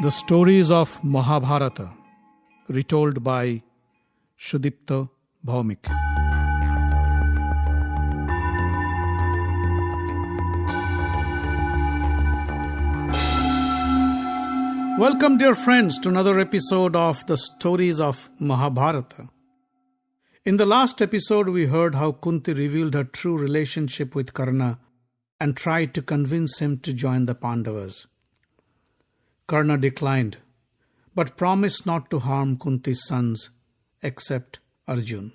The stories of Mahabharata, retold by Sudipta Bhaumik. Welcome, dear friends, to another episode of the stories of Mahabharata. In the last episode, we heard how Kunti revealed her true relationship with Karna and tried to convince him to join the Pandavas. Karna declined, but promised not to harm Kunti's sons, except Arjun.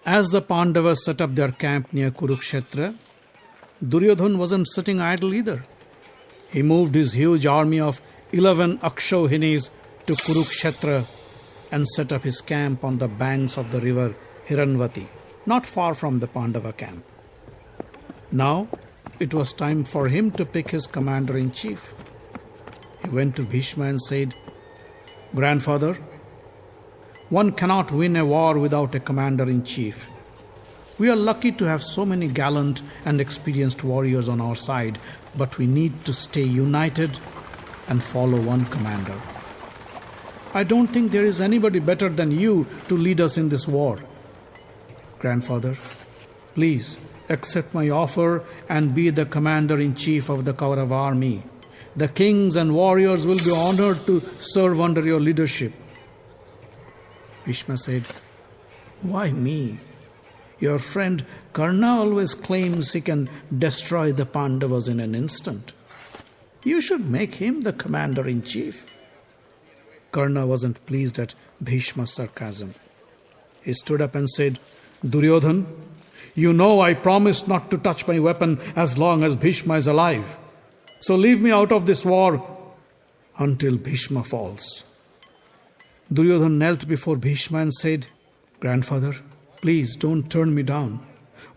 As the Pandavas set up their camp near Kurukshetra, Duryodhan wasn't sitting idle either. He moved his huge army of 11 Akshauhinis to Kurukshetra and set up his camp on the banks of the river Hiranvati, not far from the Pandava camp. Now it was time for him to pick his commander-in-chief. He went to Bhishma and said, "Grandfather, one cannot win a war without a commander-in-chief. We are lucky to have so many gallant and experienced warriors on our side, but we need to stay united and follow one commander. I don't think there is anybody better than you to lead us in this war. Grandfather, please accept my offer and be the commander-in-chief of the Kaurava army. The kings and warriors will be honored to serve under your leadership." Bhishma said, "Why me? Your friend Karna always claims he can destroy the Pandavas in an instant. You should make him the commander-in-chief." Karna wasn't pleased at Bhishma's sarcasm. He stood up and said, "Duryodhan, you know I promised not to touch my weapon as long as Bhishma is alive. So leave me out of this war until Bhishma falls." Duryodhan knelt before Bhishma and said, "Grandfather, please don't turn me down.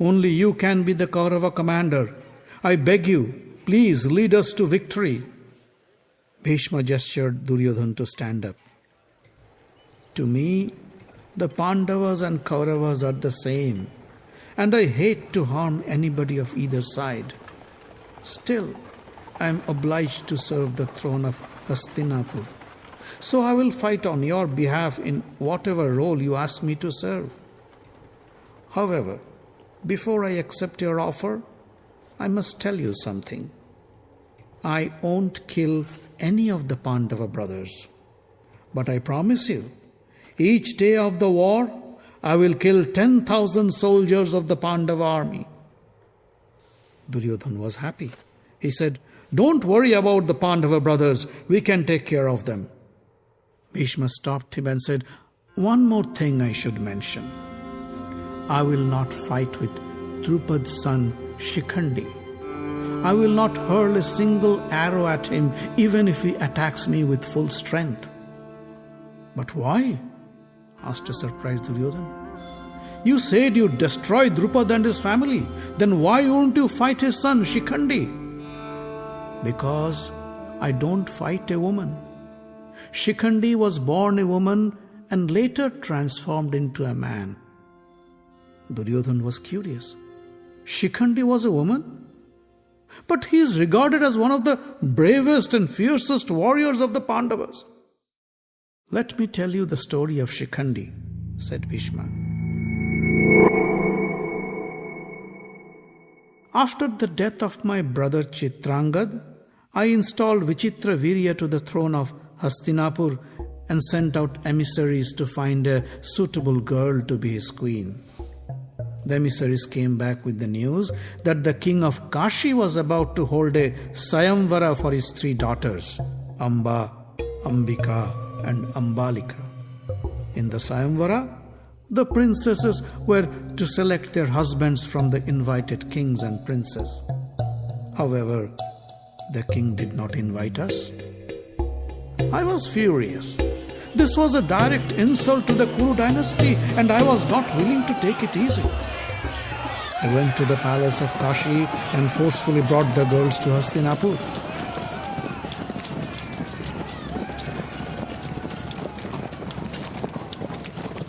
Only you can be the Kaurava commander. I beg you, please lead us to victory." Bhishma gestured Duryodhan to stand up. "To me, the Pandavas and Kauravas are the same, and I hate to harm anybody of either side. Still, I am obliged to serve the throne of Hastinapur. So I will fight on your behalf in whatever role you ask me to serve. However, before I accept your offer, I must tell you something. I won't kill any of the Pandava brothers. But I promise you, each day of the war, I will kill 10,000 soldiers of the Pandava army." Duryodhan was happy. He said, "Don't worry about the Pandava brothers. We can take care of them." Bhishma stopped him and said, "One more thing I should mention. I will not fight with Drupad's son Shikhandi. I will not hurl a single arrow at him, even if he attacks me with full strength." "But why?" asked a surprised Duryodhan. "You said you destroyed Drupad and his family. Then why won't you fight his son Shikhandi?" "Because I don't fight a woman. Shikhandi was born a woman and later transformed into a man." Duryodhan was curious. Shikhandi was a woman? But he is regarded as one of the bravest and fiercest warriors of the Pandavas. "Let me tell you the story of Shikhandi," said Bhishma. "After the death of my brother Chitrangad, I installed Vichitra Virya to the throne of Hastinapur and sent out emissaries to find a suitable girl to be his queen. The emissaries came back with the news that the king of Kashi was about to hold a Sayamvara for his 3 daughters, Amba, Ambika and Ambalika. In the Sayamvara, the princesses were to select their husbands from the invited kings and princes. However, the king did not invite us. I was furious. This was a direct insult to the Kuru dynasty, and I was not willing to take it easy. I went to the palace of Kashi and forcefully brought the girls to Hastinapur.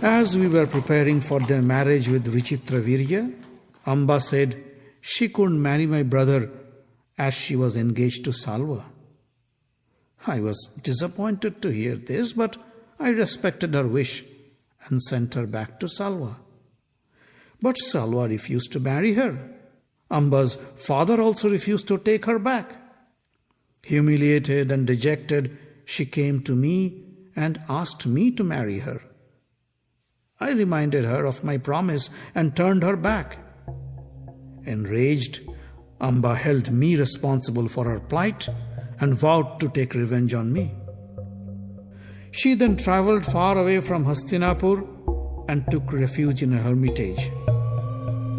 As we were preparing for their marriage with Vichitravirya, Amba said she couldn't marry my brother as she was engaged to Salva. I was disappointed to hear this, but I respected her wish and sent her back to Salva. But Salva refused to marry her. Amba's father also refused to take her back. Humiliated and dejected, she came to me and asked me to marry her. I reminded her of my promise and turned her back. Enraged, Amba held me responsible for her plight and vowed to take revenge on me. She then travelled far away from Hastinapur and took refuge in a hermitage.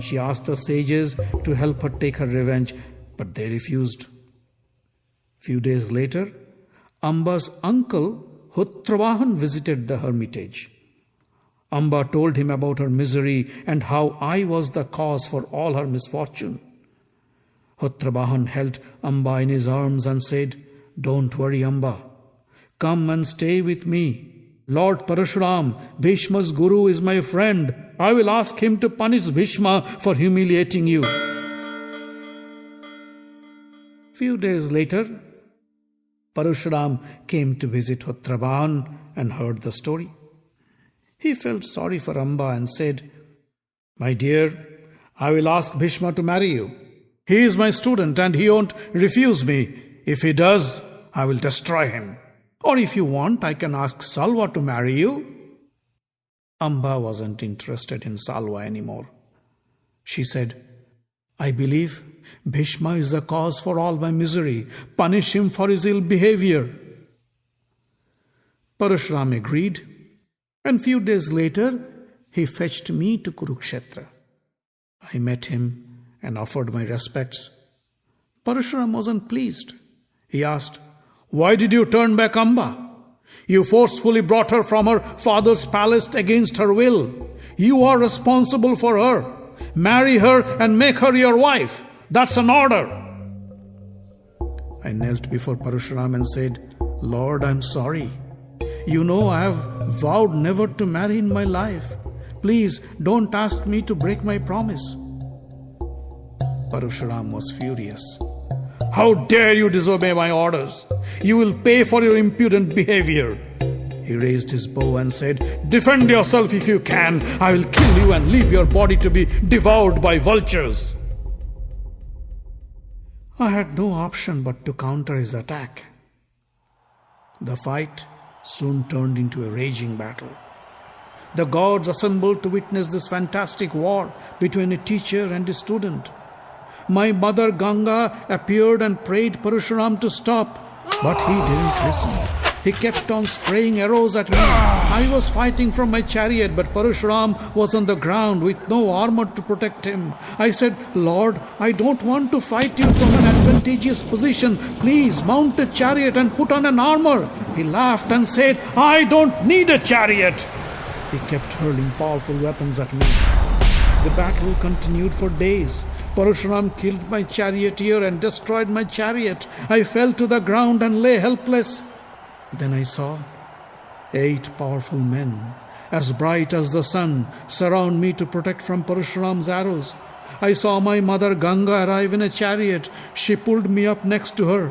She asked the sages to help her take her revenge, but they refused. Few days later, Amba's uncle Hutravahan visited the hermitage. Amba told him about her misery and how I was the cause for all her misfortune. Hutravahan held Amba in his arms and said, "Don't worry, Amba. Come and stay with me. Lord Parashuram, Bhishma's guru, is my friend. I will ask him to punish Bhishma for humiliating you." Few days later, Parashuram came to visit Hutravahan and heard the story. He felt sorry for Amba and said, "My dear, I will ask Bhishma to marry you. He is my student and he won't refuse me. If he does, I will destroy him. Or if you want, I can ask Salva to marry you." Amba wasn't interested in Salva anymore. She said, "I believe Bhishma is the cause for all my misery. Punish him for his ill behavior." Parashuram agreed, and few days later, he fetched me to Kurukshetra. I met him and offered my respects. Parashuram wasn't pleased. He asked, "Why did you turn back Amba? You forcefully brought her from her father's palace against her will. You are responsible for her. Marry her and make her your wife. That's an order." I knelt before Parashuram and said, "Lord, I'm sorry. You know I have vowed never to marry in my life. Please don't ask me to break my promise." Parashuram was furious. "How dare you disobey my orders? You will pay for your impudent behavior." He raised his bow and said, "Defend yourself if you can. I will kill you and leave your body to be devoured by vultures." I had no option but to counter his attack. The fight soon turned into a raging battle. The gods assembled to witness this fantastic war between a teacher and a student. My mother Ganga appeared and prayed Parashuram to stop, but he didn't listen. He kept on spraying arrows at me. I was fighting from my chariot, but Parashuram was on the ground with no armor to protect him. I said, "Lord, I don't want to fight you from an advantageous position. Please mount a chariot and put on an armor." He laughed and said, "I don't need a chariot." He kept hurling powerful weapons at me. The battle continued for days. Parashuram killed my charioteer and destroyed my chariot. I fell to the ground and lay helpless. Then I saw 8 powerful men, as bright as the sun, surround me to protect from Parashuram's arrows. I saw my mother Ganga arrive in a chariot. She pulled me up next to her.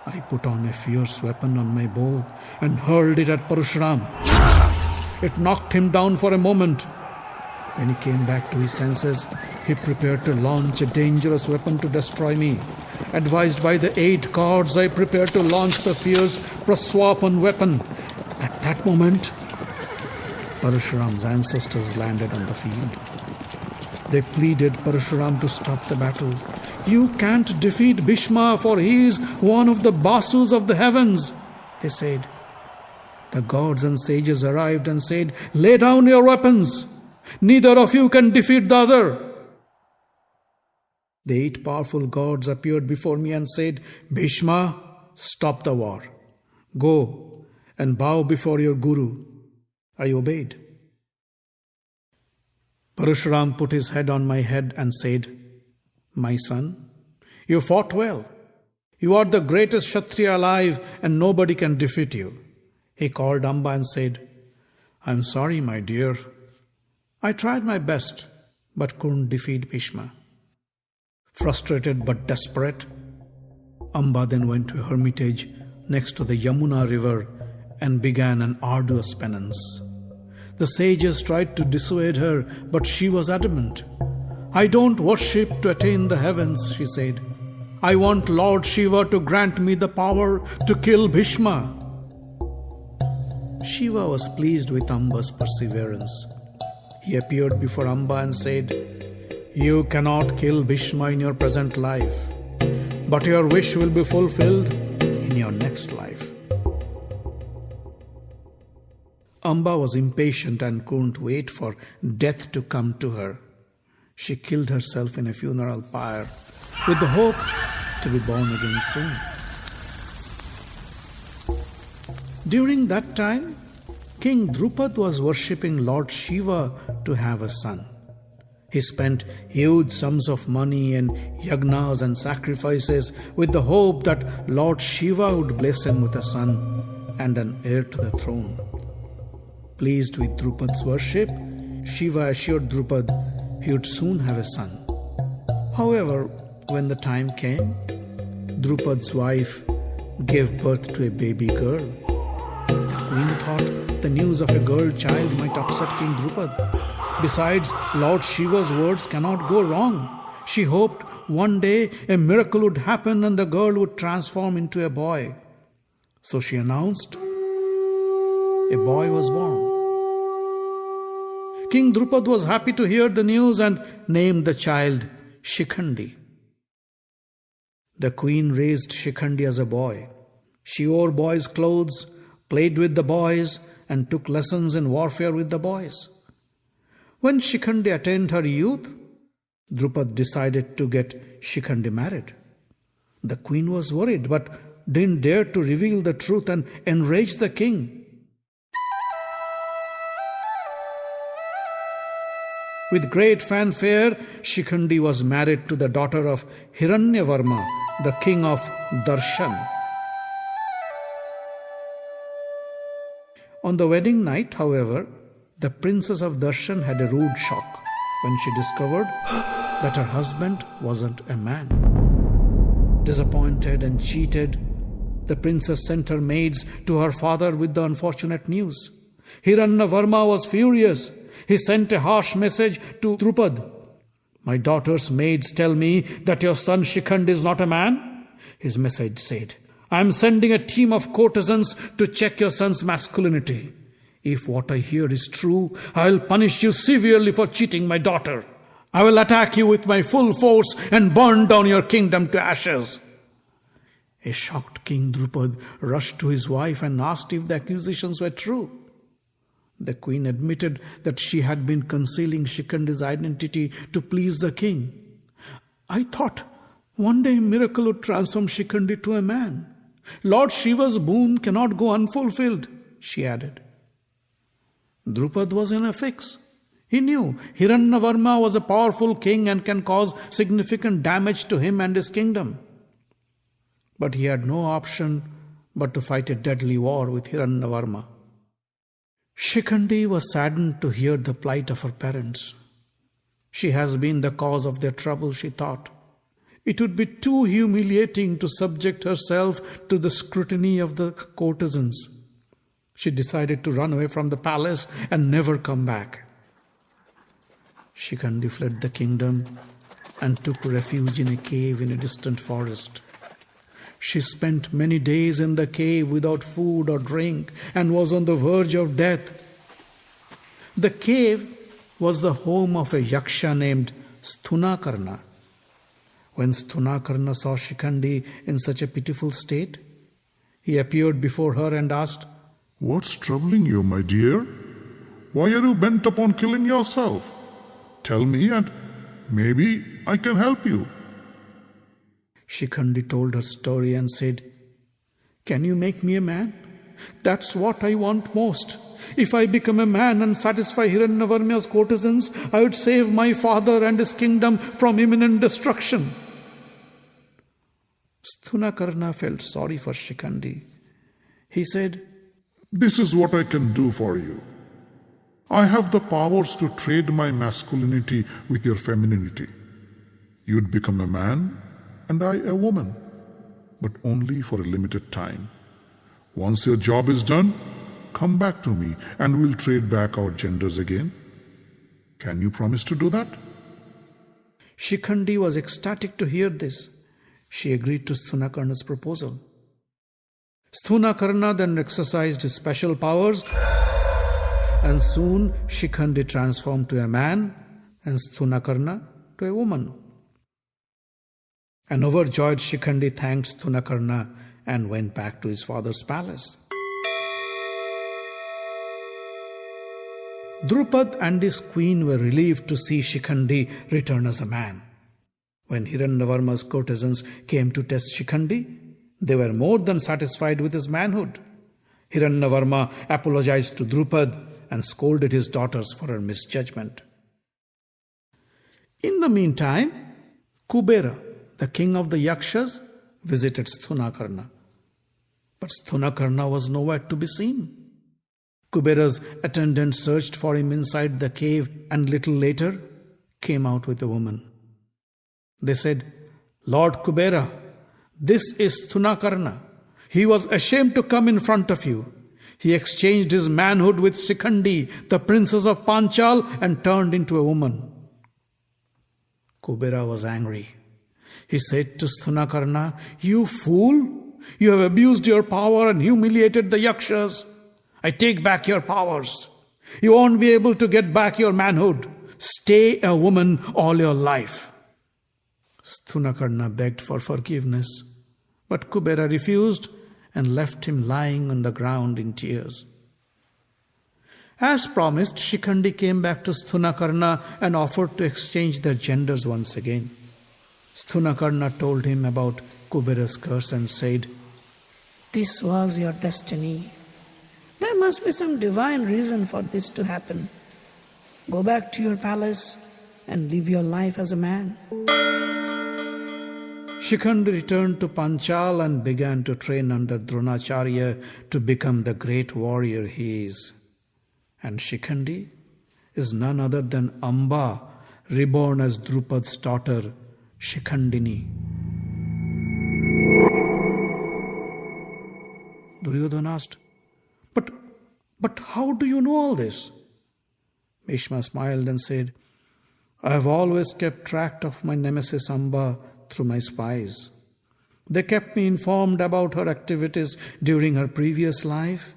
I put on a fierce weapon on my bow and hurled it at Parashuram. It knocked him down for a moment. When he came back to his senses, he prepared to launch a dangerous weapon to destroy me. Advised by the 8 gods, I prepared to launch the fierce Praswapan weapon. At that moment, Parashuram's ancestors landed on the field. They pleaded Parashuram to stop the battle. "You can't defeat Bhishma, for he is one of the Basus of the heavens," they said. The gods and sages arrived and said, "Lay down your weapons. Neither of you can defeat the other." The 8 powerful gods appeared before me and said, "Bhishma, stop the war. Go and bow before your guru." I obeyed. Parashuram put his head on my head and said, "My son, you fought well. You are the greatest Kshatriya alive and nobody can defeat you." He called Amba and said, "I'm sorry, my dear. I tried my best but couldn't defeat Bhishma." Frustrated but desperate, Amba then went to a hermitage next to the Yamuna river and began an arduous penance. The sages tried to dissuade her, but she was adamant. "I don't worship to attain the heavens," she said. "I want Lord Shiva to grant me the power to kill Bhishma." Shiva was pleased with Amba's perseverance. He appeared before Amba and said, "You cannot kill Bhishma in your present life, but your wish will be fulfilled in your next life." Amba was impatient and couldn't wait for death to come to her. She killed herself in a funeral pyre with the hope to be born again soon. During that time, King Drupad was worshipping Lord Shiva to have a son. He spent huge sums of money and yagnas and sacrifices with the hope that Lord Shiva would bless him with a son and an heir to the throne. Pleased with Drupad's worship, Shiva assured Drupad he would soon have a son. However, when the time came, Drupad's wife gave birth to a baby girl. The queen thought the news of a girl child might upset King Drupad. Besides, Lord Shiva's words cannot go wrong. She hoped one day a miracle would happen and the girl would transform into a boy. So she announced, a boy was born. King Drupad was happy to hear the news and named the child Shikhandi. The queen raised Shikhandi as a boy. She wore boys' clothes, played with the boys, and took lessons in warfare with the boys. When Shikhandi attained her youth, Drupad decided to get Shikhandi married. The queen was worried but didn't dare to reveal the truth and enrage the king. With great fanfare, Shikhandi was married to the daughter of Hiranyavarma, the king of Darshan. On the wedding night, however, the princess of Darshan had a rude shock when she discovered that her husband wasn't a man. Disappointed and cheated, the princess sent her maids to her father with the unfortunate news. Hiranyavarma was furious. He sent a harsh message to Drupad. "My daughter's maids tell me that your son Shikhandi is not a man." His message said, "I am sending a team of courtesans to check your son's masculinity. If what I hear is true, I will punish you severely for cheating my daughter. I will attack you with my full force and burn down your kingdom to ashes." A shocked King Drupad rushed to his wife and asked if the accusations were true. The queen admitted that she had been concealing Shikhandi's identity to please the king. "I thought one day a miracle would transform Shikhandi to a man. Lord Shiva's boon cannot go unfulfilled," she added. Drupad was in a fix. He knew Hiranyavarma was a powerful king and can cause significant damage to him and his kingdom. But he had no option but to fight a deadly war with Hiranyavarma. Shikhandi was saddened to hear the plight of her parents. She has been the cause of their trouble, she thought. It would be too humiliating to subject herself to the scrutiny of the courtesans. She decided to run away from the palace and never come back. Shikhandi fled the kingdom and took refuge in a cave in a distant forest. She spent many days in the cave without food or drink and was on the verge of death. The cave was the home of a yaksha named Sthunakarna. When Sthunakarna saw Shikhandi in such a pitiful state, he appeared before her and asked, "What's troubling you, my dear? Why are you bent upon killing yourself? Tell me and maybe I can help you." Shikhandi told her story and said, "Can you make me a man? That's what I want most. If I become a man and satisfy Hiranyavarma's courtesans, I would save my father and his kingdom from imminent destruction. Sthuna felt sorry for Shikhandi. He said, This is what I can do for you. I have the powers to trade my masculinity with your femininity. You'd become a man and I a woman, but only for a limited time. Once your job is done, come back to me and we'll trade back our genders again. Can you promise to do that? Shikhandi was ecstatic to hear this. She agreed to Sthuna proposal. Sthuna then exercised his special powers, and soon Shikhandi transformed to a man and Sthuna to a woman. An overjoyed Shikhandi thanked Sthuna and went back to his father's palace. Drupad and his queen were relieved to see Shikhandi return as a man. When Hiranyavarma's courtesans came to test Shikhandi, they were more than satisfied with his manhood. Hiranyavarma apologized to Drupad and scolded his daughters for her misjudgment. In the meantime, Kubera, the king of the Yakshas, visited Sthuna. But Sthuna was nowhere to be seen. Kubera's attendant searched for him inside the cave and little later came out with a woman. They said, Lord Kubera, this is Sthuna. He was ashamed to come in front of you. He exchanged his manhood with Shikhandi, the princess of Panchal, and turned into a woman. Kubera was angry. He said to Sthuna, You fool! You have abused your power and humiliated the Yakshas. I take back your powers. You won't be able to get back your manhood. Stay a woman all your life. Sthuna begged for forgiveness, but Kubera refused and left him lying on the ground in tears. As promised, Shikhandi came back to Sthuna and offered to exchange their genders once again. Sthuna told him about Kubera's curse and said, This was your destiny. There must be some divine reason for this to happen. Go back to your palace and live your life as a man. Shikhandi returned to Panchal and began to train under Dronacharya to become the great warrior he is. And Shikhandi is none other than Amba, reborn as Drupad's daughter, Shikhandini. Duryodhana asked, But how do you know all this? Bhishma smiled and said, I have always kept track of my nemesis Amba through my spies. They kept me informed about her activities during her previous life,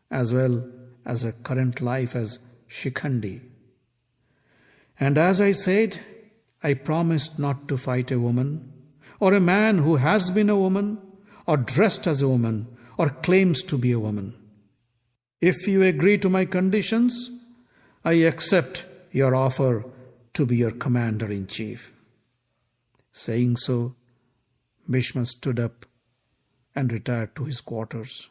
as well as her current life as Shikhandi. And as I said, I promised not to fight a woman, or a man who has been a woman, or dressed as a woman, or claims to be a woman. If you agree to my conditions, I accept your offer to be your commander-in-chief. Saying so, Bhishma stood up and retired to his quarters.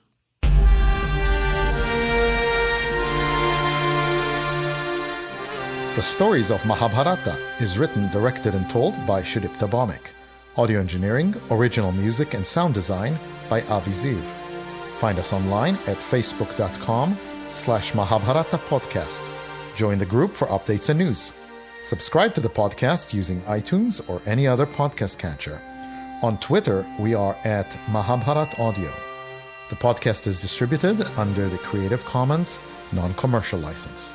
The Stories of Mahabharata is written, directed and told by Sudipta Bhawmik. Audio engineering, original music and sound design by Avi Ziv. Find us online at facebook.com/Mahabharata podcast. Join the group for updates and news. Subscribe to the podcast using iTunes or any other podcast catcher. On Twitter, we are at Mahabharat Audio. The podcast is distributed under the Creative Commons non-commercial license.